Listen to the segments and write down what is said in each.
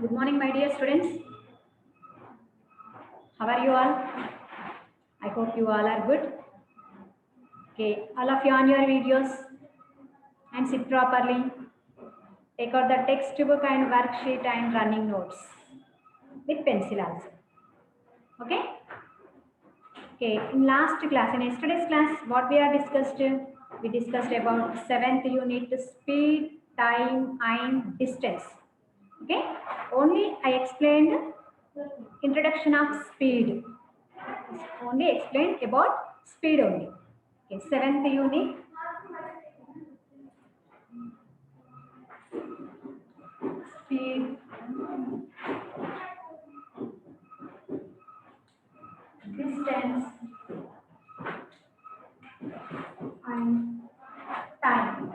Good morning, my dear students. How are you all? I hope you all are good. Okay, all of you on your videos and sit properly. Take out the textbook and worksheet and running notes with pencil also. Okay? Okay, in last class, in yesterday's class, what we are discussed? We discussed about 7th unit, speed, time, and distance. Okay? Only I explained introduction of speed. Only explained about speed only. Okay, 7th unit, speed, distance, and time.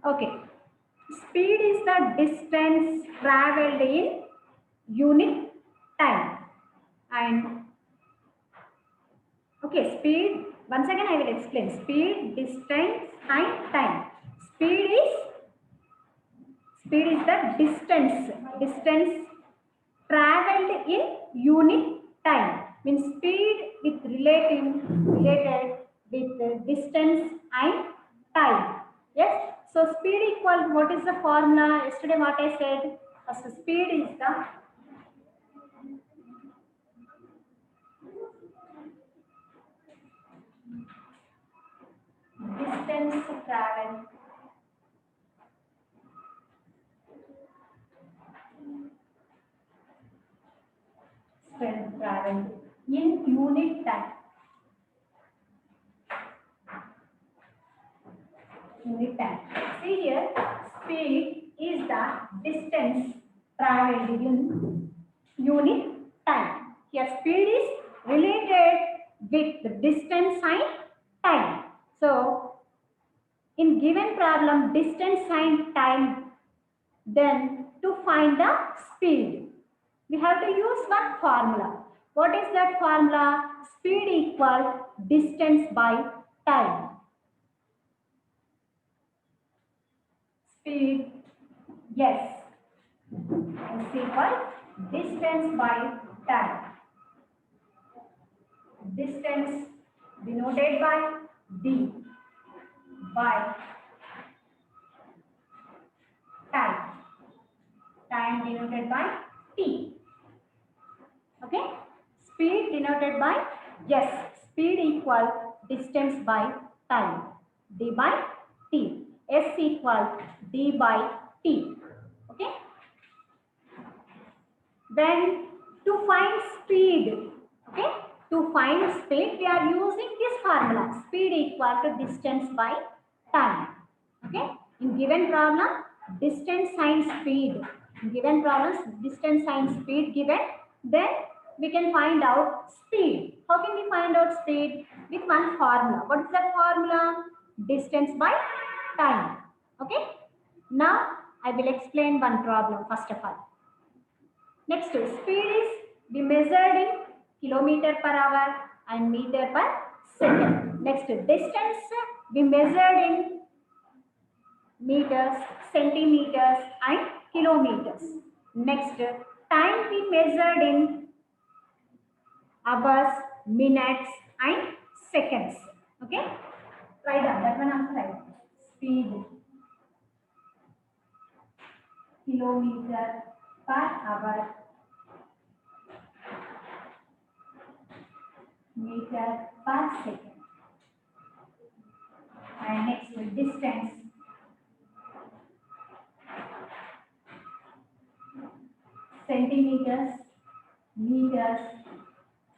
Okay, speed is the distance traveled in unit time. And okay, speed, once again I will explain. Speed, distance, and time. Speed is the distance traveled in unit time. Means speed with related with distance and time. Yes. So speed equal, what is the formula? Yesterday what I said. So speed is the distance traveled in unit time. Unit time. See here, speed is the distance traveled in unit time. Here, speed is related with the distance and time. So, in given problem, distance and time, then to find the speed, we have to use one formula. What is that formula? Speed equal distance by time. Speed, yes, is equal distance by time. Distance denoted by d by time. Time denoted by t. Okay. Speed denoted by, yes, speed equal distance by time. D by t. S equal d by t. Okay. Then to find speed, okay, to find speed, we are using this formula. Speed equal to distance by time. Okay. In given problem, distance and speed. In given problems, distance and speed given. Then we can find out speed. How can we find out speed? With one formula. What is that formula? Distance by time. Okay. Now I will explain one problem first of all. Next, speed is we measured in kilometer per hour and meter per second. Next, distance we measured in meters, centimeters and kilometers. Next, time we measured in hours, minutes and seconds. Okay? Write down that one also write. Speed, kilometer per hour, meter per second. And next distance, centimeters, meters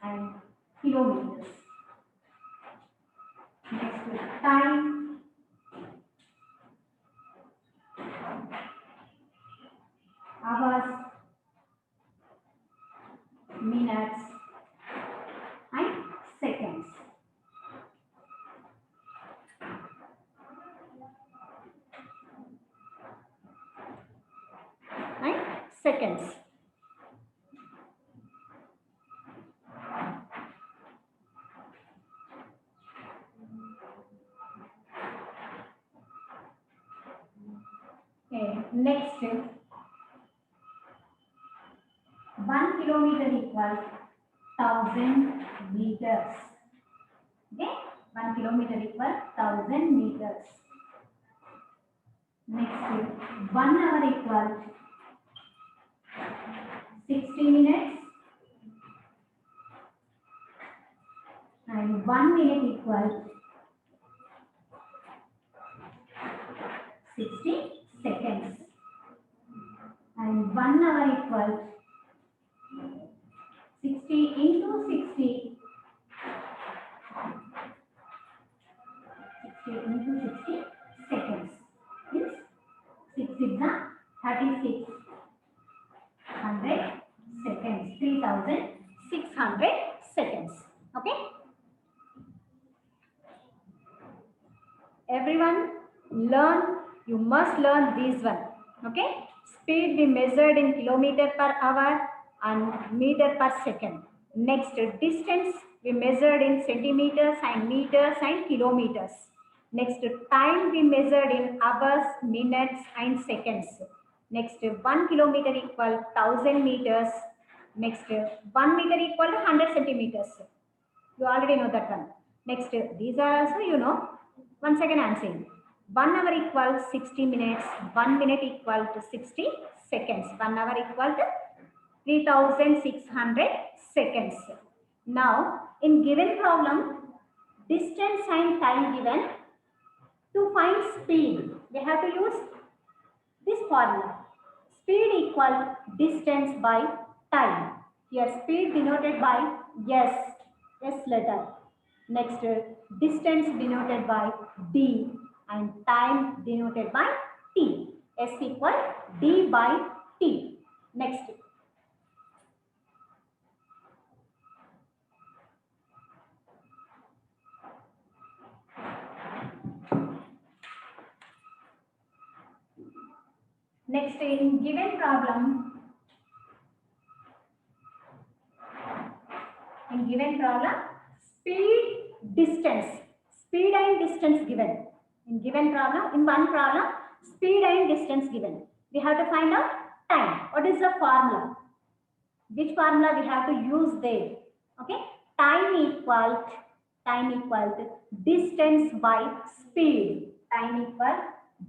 and kilometers. Next time, hours, minutes and seconds. And seconds. Okay, next, 1 kilometer equals 1000 meters. Okay, 1 kilometer equals 1000 meters. Next, 1 hour equals 60 minutes and 1 minute equals 60 seconds and 1 hour equals 60 into 60 into 60 seconds is 6 is the 3600 seconds, 3600 seconds. Okay, everyone learn, you must learn this one. Okay, speed we measured in kilometer per hour and meter per second. Next, distance we measured in centimeters and meters and kilometers. Next, time we measured in hours, minutes and seconds. Next, 1 kilometer equal 1000 meters. Next, 1 meter equal to 100 centimeters. You already know that one. Next, these are also you know. Once again, I am saying 1 hour equals 60 minutes, 1 minute equal to 60 seconds, 1 hour equal to 3600 seconds. Now, in given problem, distance and time given, to find speed, we have to use this formula. Speed equal distance by time. Here speed denoted by S letter. Next, distance denoted by D and time denoted by T. S equal D by T. Next, in given problem, speed, distance, speed and distance given. In given problem, in one problem, speed and distance given. We have to find out time. What is the formula? Which formula we have to use there? Okay, time equal to distance by speed. Time equal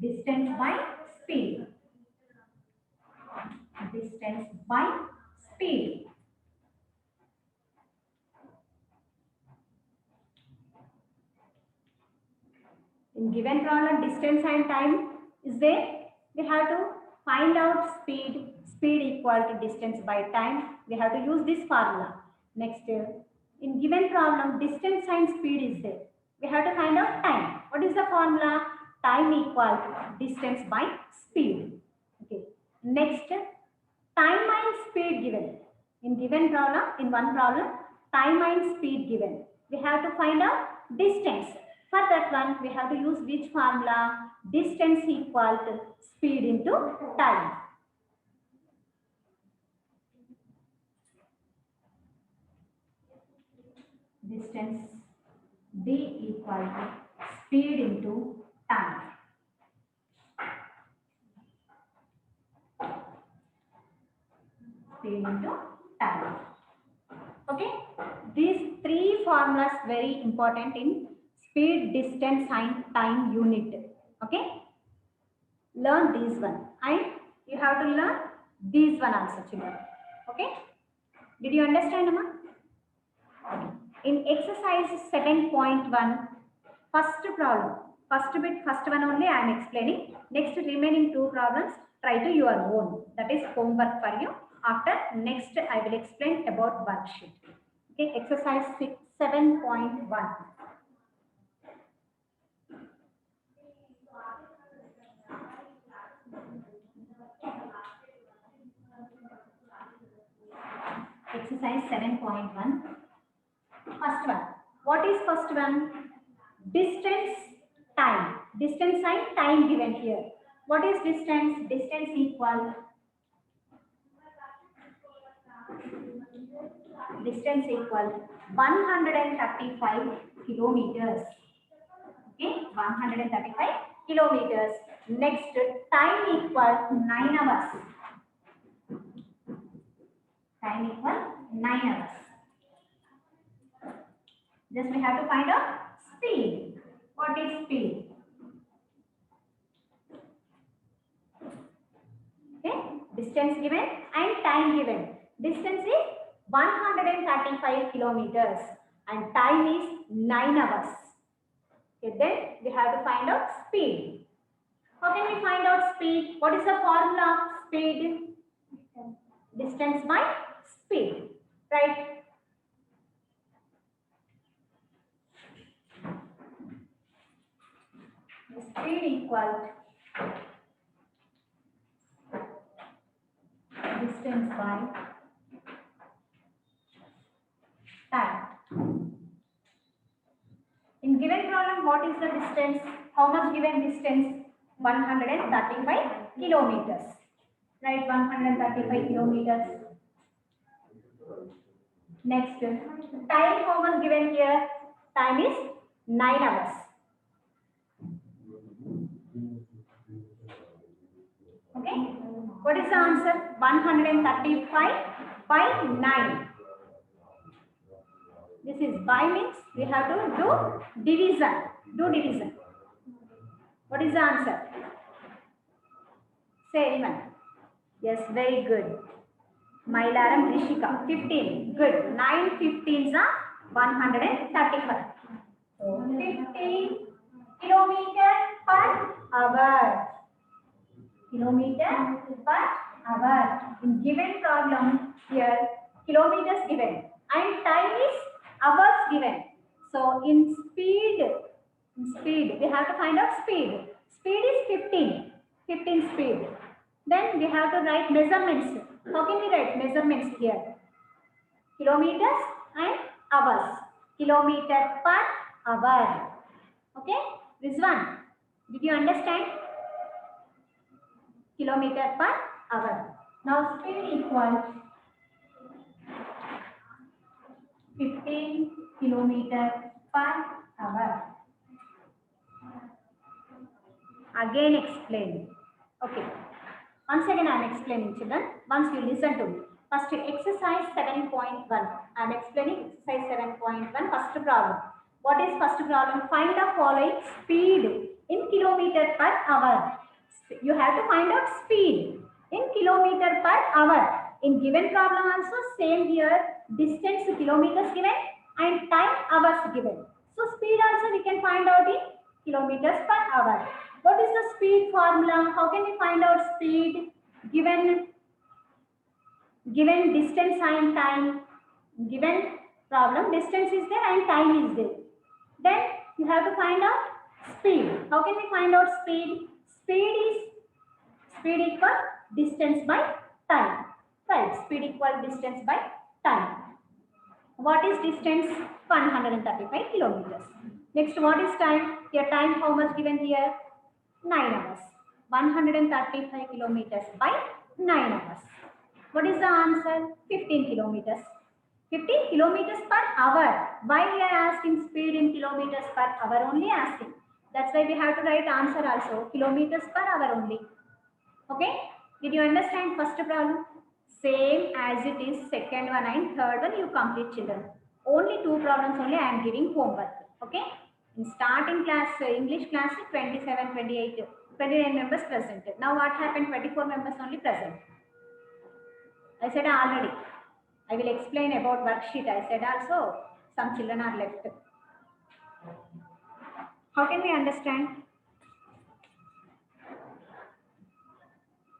distance by speed. Distance by speed. In given problem, distance and time is there. We have to find out speed. Speed equal to distance by time. We have to use this formula. Next, in given problem, distance and speed is there. We have to find out time. What is the formula? Time equal to distance by speed. Okay. Next, time and speed given. In given problem, in one problem, time and speed given. We have to find out distance. For that one, we have to use which formula? Distance equal to speed into time. Distance D equal to speed into time. Speed into time. Okay. These three formulas very important in speed, distance and time unit. Okay. Learn this one and you have to learn this one also, children. Okay. Did you understand, Amma? In exercise 7.1, first problem, first one only I am explaining. Next remaining two problems, try to your own. That is homework for you. After next I will explain about worksheet. Okay, exercise 7.1. Exercise 7.1. First one. What is first one? Distance, time. Distance and time given here. What is distance? Distance equal distance equal 135 kilometers. Okay, 135 kilometers. Next, time equal 9 hours. Time equal 9 hours. Just we have to find out speed. What is speed? Okay, distance given and time given. Distance is 135 kilometers and time is 9 hours. Okay, then we have to find out speed. How can we find out speed? What is the formula of speed? Distance by speed, right? Speed equal distance by time. In given problem, what is the distance? How much given distance? 135 kilometers. Right, 135 kilometers. Next, time how much given here? Time is 9 hours. Okay, what is the answer? 135 by 9. This is by means we have to do division. Do division. What is the answer? Say anyone. Yes, very good. Mailaram Rishika. 15. Good. 9 15s are 135. So 15 kilometer per hour. Kilometer per hour. In given problem here, kilometers given and time is hours given. So in speed we have to find out speed. Speed is 15. 15 speed. Then we have to write measurements. How can we write measurements here? Kilometers and hours. Kilometer per hour. Okay? Rizwan, did you understand? Kilometer per hour. Now speed equals 15 kilometers per hour. Again explain. Okay. Once again I am explaining, children. Once you listen to me. First exercise 7.1. I am explaining exercise 7.1. First problem. What is first problem? Find the following speed in kilometer per hour. You have to find out speed in kilometer per hour. In given problem also same here. Distance kilometers given and time hours given. So speed also we can find out in kilometers per hour. What is the speed formula? How can we find out speed given distance and time? Given problem, distance is there and time is there. Then you have to find out speed. How can we find out speed? Speed equal distance by time. Right, speed equal distance by time. What is distance? 135 kilometers. Next, what is time? Your time how much given here? 9 hours. 135 kilometers by 9 hours. What is the answer? 15 kilometers. 15 kilometers per hour. Why we are asking speed in kilometers per hour only asking? That's why we have to write answer also. Kilometers per hour only. Okay? Did you understand first problem? Same as it is second one and third one you complete, children. Only 2 problems only I am giving homework. Okay? In starting class, English class, 27, 28, 29 members present. Now what happened? 24 members only present. I said already. I will explain about worksheet. I said also some children are left. How can we understand?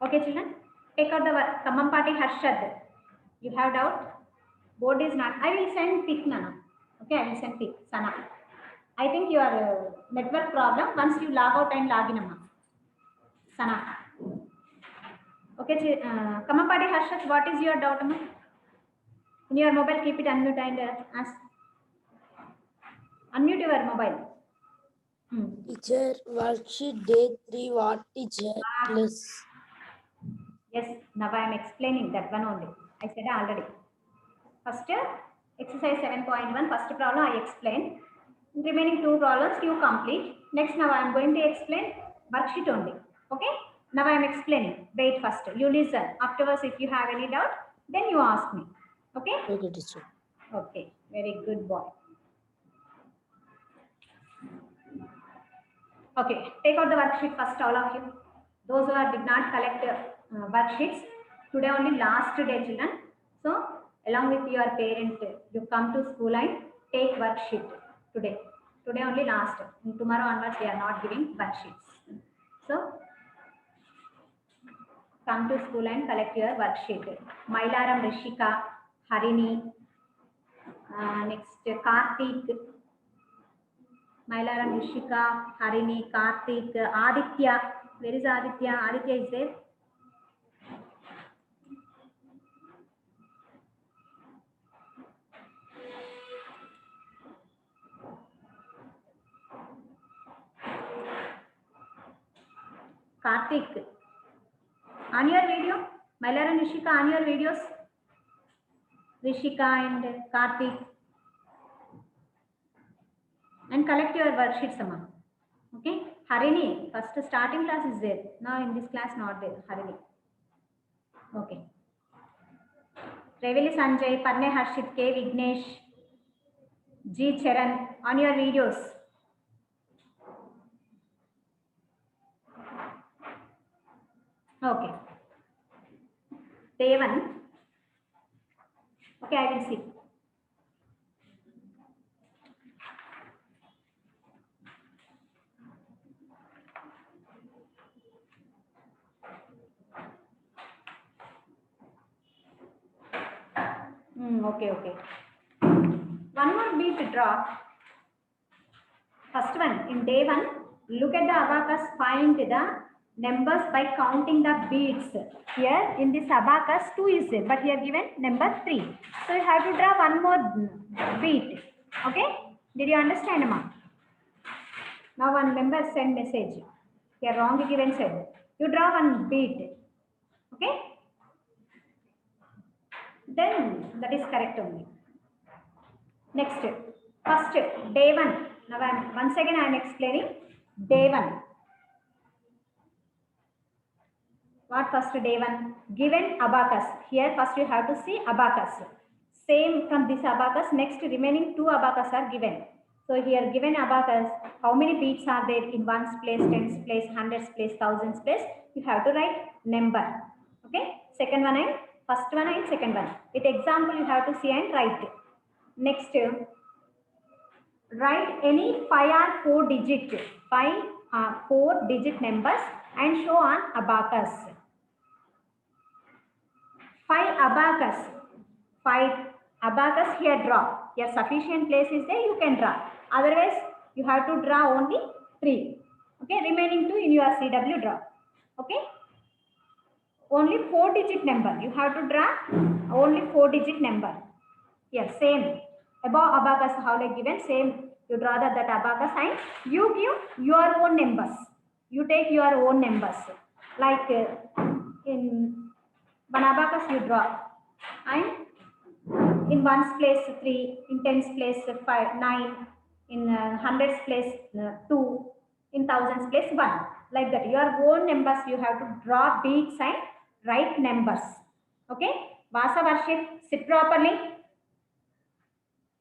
Okay, children. Take out the work. Kamampati Harshad. You have doubt? Board is not. I will send pic, Nana. Okay, I will send pic. Sana. I think your network problem once you log out and log in, Amma. Sana. Okay, Kamampati Harshad, what is your doubt, Amma? In your mobile, keep it unmute and ask. Unmute your mobile. Teacher, worksheet day 3, what teacher? Plus. Yes, now I am explaining that one only. I said already. First, exercise 7.1, first problem I explained. Remaining 2 problems you complete. Next, now I am going to explain worksheet only. Okay. Now I am explaining. Wait first. You listen. Afterwards, if you have any doubt, then you ask me. Okay. Okay, teacher. Okay. Very good boy. Okay. Take out the worksheet first, all of you. Those who did not collect worksheets, today only last day, children. So, along with your parent, you come to school and take worksheet today. Today only last. And tomorrow onwards, we are not giving worksheets. So, come to school and collect your worksheet. Mailaram Rishika, Harini, next Karthik, Mailaram Rishika, Harini, Karthik, Aditya. Where is Aditya? Aditya is there. Karthik, on your video, Mailaram Rishika, on your videos, Rishika and Karthik, and collect your worksheets, Amma. Okay, Harini, first starting class is there. Now in this class not there, Harini. Okay. Reveli Sanjay, Parne Harshit, K Vignesh, G Charan, on your videos. Okay. Devan. Okay, I will see. Okay. One more beat draw. First one, in day one, look at the abacus, find the numbers by counting the beads. Here in this abacus, 2 is there, but here given number 3. So you have to draw one more beat. Okay? Did you understand, Ma? Now one member send message. Here wrong given said. You draw one beat. Okay? Then that is correct only. Next, first day 1. Now once again I am explaining day 1. What first day 1? Given abacus. Here first you have to see abacus. Same from this abacus. Next remaining 2 abacus are given. So here given abacus, how many beads are there in ones place, tens place, hundreds place, thousands place? You have to write number. Okay. Second one and first one and second one. With example you have to see and write. Next, write any 5 or 4 digit, 4 digit numbers and show on abacus. 5 abacus. 5 abacus here draw. Your sufficient place is there, you can draw. Otherwise, you have to draw only 3. Okay, remaining 2 in your CW draw. Okay. Only 4 digit number. You have to draw only 4 digit number. Here, same. Above abacus, how like given, same. You draw that abacus and you give your own numbers. You take your own numbers. Like in one abacus you draw. And in ones place 3, in tens place 5, 9, in hundreds place 2, in thousands place 1. Like that. Your own numbers you have to draw beads and write numbers. Okay? Vasa Varshit, sit properly.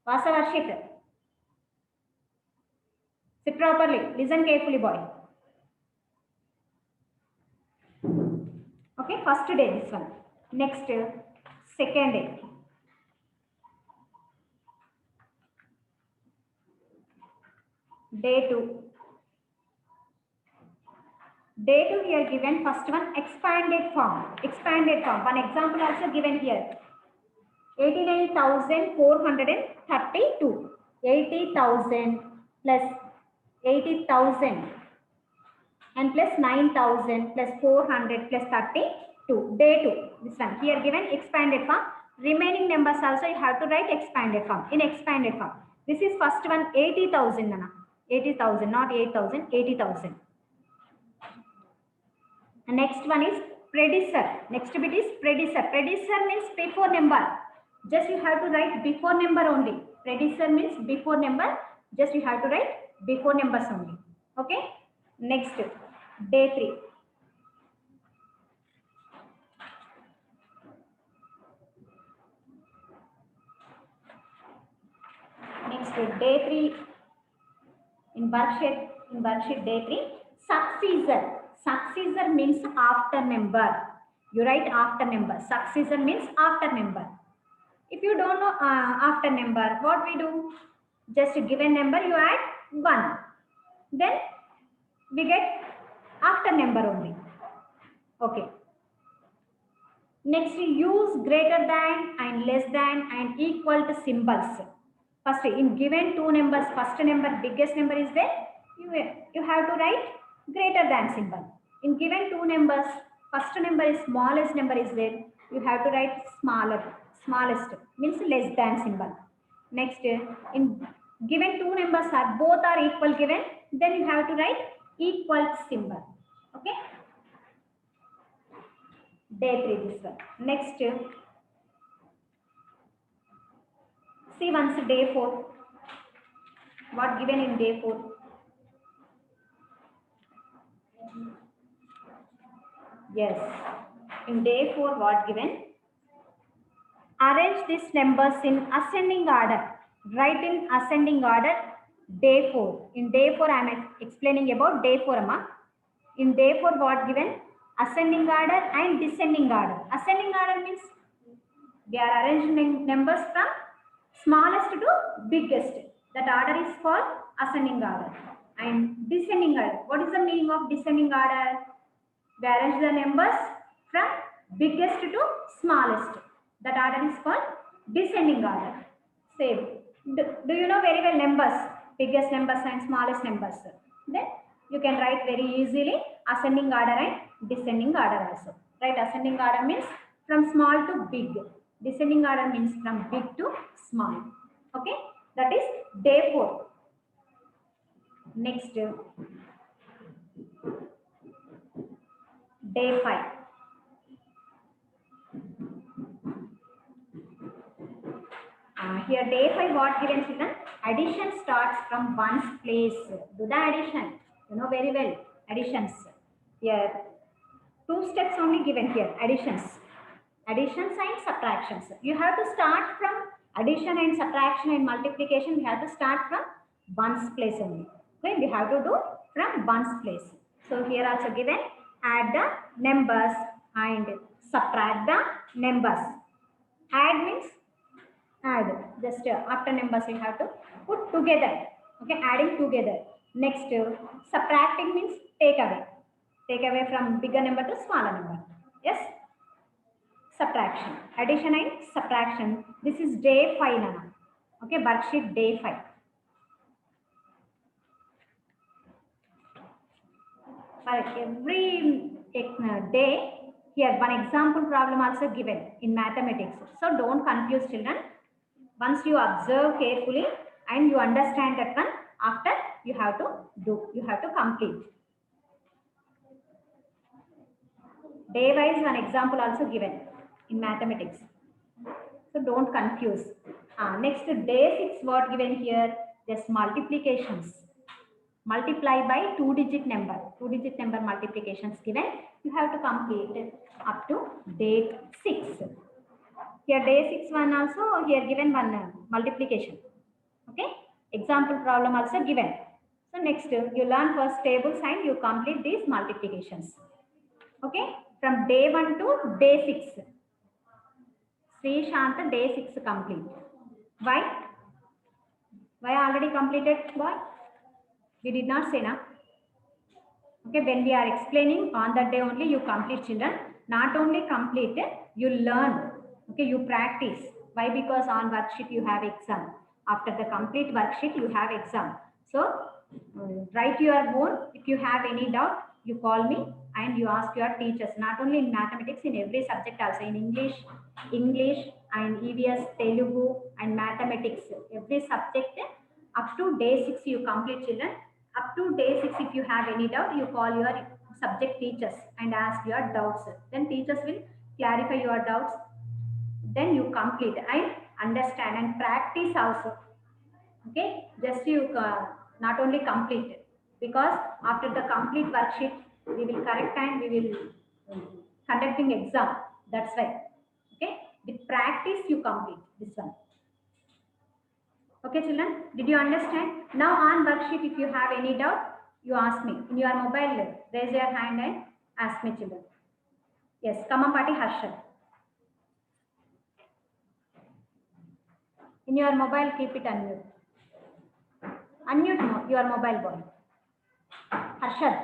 Vasa Varshit. Sit properly. Listen carefully, boy. Okay, first day this one. Next, second day. Day 2. Day 2 here given, first one expanded form. Expanded form. One example also given here. 89,432. 80,000 plus 80,000 and plus 9,000 plus 400 plus 32. Day 2. This one here given expanded form. Remaining numbers also you have to write expanded form. In expanded form. This is first one 80,000. 80,000, not 8,000. 80,000. And next one is predecessor. Next bit is predecessor. Predecessor means before number. Just you have to write before number only. Predecessor means before number. Just you have to write before numbers only. Okay. Next, Day 3. Next, day 3 in worksheet day 3, successor. Successor means after number. You write after number. Successor means after number. If you don't know after number, what we do? Just a given number, you add 1. Then we get after number only. Okay. Next, we use greater than and less than and equal to symbols. First, in given two numbers, first number, biggest number is there, you have to write greater than symbol. In given two numbers, first number is smallest number is there, you have to write smallest, means less than symbol. Next, in given two numbers are both are equal given, then you have to write equal symbol. Okay. Day 3 this one. Next, see once day 4. What given in day 4? Yes. In day 4, what given? Arrange these numbers in ascending order. Write in ascending order day 4. In day 4, I am explaining about day 4. Amma. In day 4, what given? Ascending order and descending order. Ascending order means they are arranging numbers from smallest to biggest. That order is called ascending order. And descending order. What is the meaning of descending order? They arrange the numbers from biggest to smallest. That order is called descending order. Same. Do you know very well numbers? Biggest numbers and smallest numbers. Then you can write very easily ascending order and descending order also. Right? Ascending order means from small to big. Descending order means from big to small. Okay? That is day 4. Next, day 5. Here day 5, what given children? Addition starts from ones place. Do the addition. You know very well. Additions. Here 2 steps only given here. Additions. Additions and subtractions. You have to start from addition and subtraction and multiplication. We have to start from ones place only. Okay? We have to do from ones place. So here also given, add the numbers and subtract the numbers. Add means add. Just after numbers you have to put together. Okay, adding together. Next, subtracting means take away. Take away from bigger number to smaller number. Yes. Subtraction. Addition and subtraction. This is day 5 now. Okay, worksheet day 5. For every day, here one example problem also given in mathematics. So don't confuse children. Once you observe carefully and you understand that one, after you have to complete. Day wise one example also given in mathematics. So don't confuse. Next, day 6, what given here? Just multiplications. Multiply by 2-digit number. 2-digit number multiplications given. You have to complete it up to day 6. Here day 6 one also here given one multiplication. Okay. Example problem also given. So next you learn first tables and you complete these multiplications. Okay. From day 1 to day 6. Sri Shanta day 6 complete. Why? Why already completed? Why? We did not say now. Okay, when we are explaining on that day only you complete children. Not only complete, you learn. Okay, you practice. Why? Because on worksheet you have exam. After the complete worksheet you have exam. So write your own. If you have any doubt, you call me and you ask your teachers. Not only in mathematics, in every subject also, in English and EVS, Telugu and mathematics. Every subject up to day 6 you complete children. Up to day 6, if you have any doubt, you call your subject teachers and ask your doubts. Then teachers will clarify your doubts. Then you complete and understand and practice also. Okay, just you not only complete, because after the complete worksheet We will correct and we will conducting exam. That's why. Okay. With practice, you complete this one. Okay, children. Did you understand? Now on worksheet, if you have any doubt, you ask me. In your mobile, raise your hand and ask me, children. Yes, Kamampati Harshad. In your mobile, keep it unmute. Unmute your mobile boy. Harshad.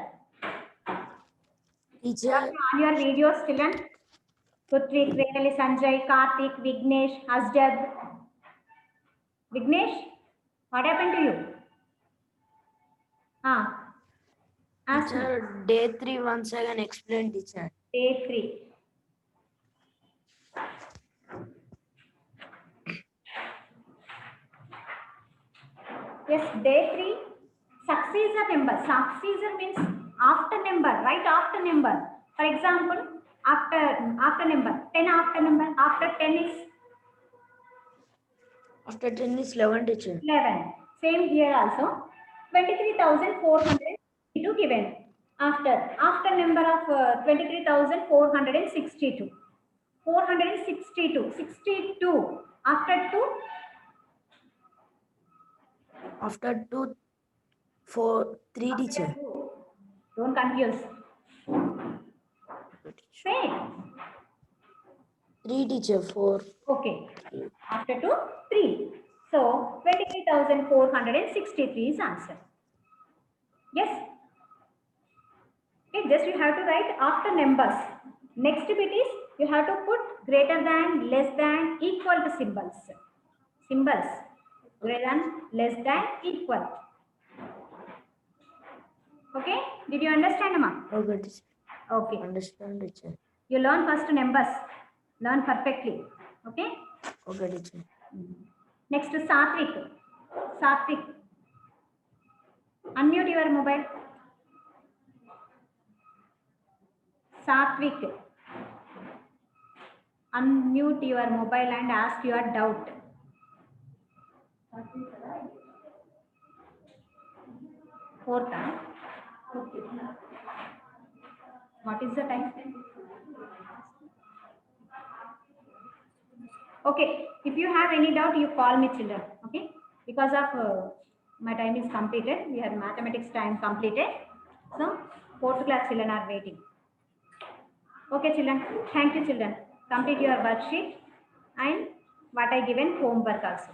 Teacher, On your videos, children. Putri, Krenali, Sanjay, Karthik, Vignesh, Asjad. Vignesh, what happened to you? Ask me. teacher, day 3 once again explain, teacher. Day 3. Yes, day 3. Successor number. Successor means after number, right after number. For example, after number, 10 after number, after 10 is After 10 is 11, teacher. 11. Same here also. 23,462 given. After number of 23,462. 462. 62. After 2. After 2, 4, 3, teacher. Don't confuse. Say. 3, teacher, 4. Okay. After 2, 3. So 23,463 is answer. Yes. Okay, just you have to write after numbers. Next bit is you have to put greater than, less than, equal to symbols. Symbols. Greater than, less than, equal. Okay? Did you understand, Amma? Okay, teacher. Okay. Understand, teacher. You learn first numbers. Learn perfectly. Okay? Okay, teacher. Next to Satvik. Satvik. Unmute your mobile. Satvik. Unmute your mobile and ask your doubt. Fourth time. What is the time? Okay. If you have any doubt, you call me, children. Okay. Because of my time is completed. We have mathematics time completed. So, 4th class children are waiting. Okay, children. Thank you, children. Complete your worksheet and what I given homework also.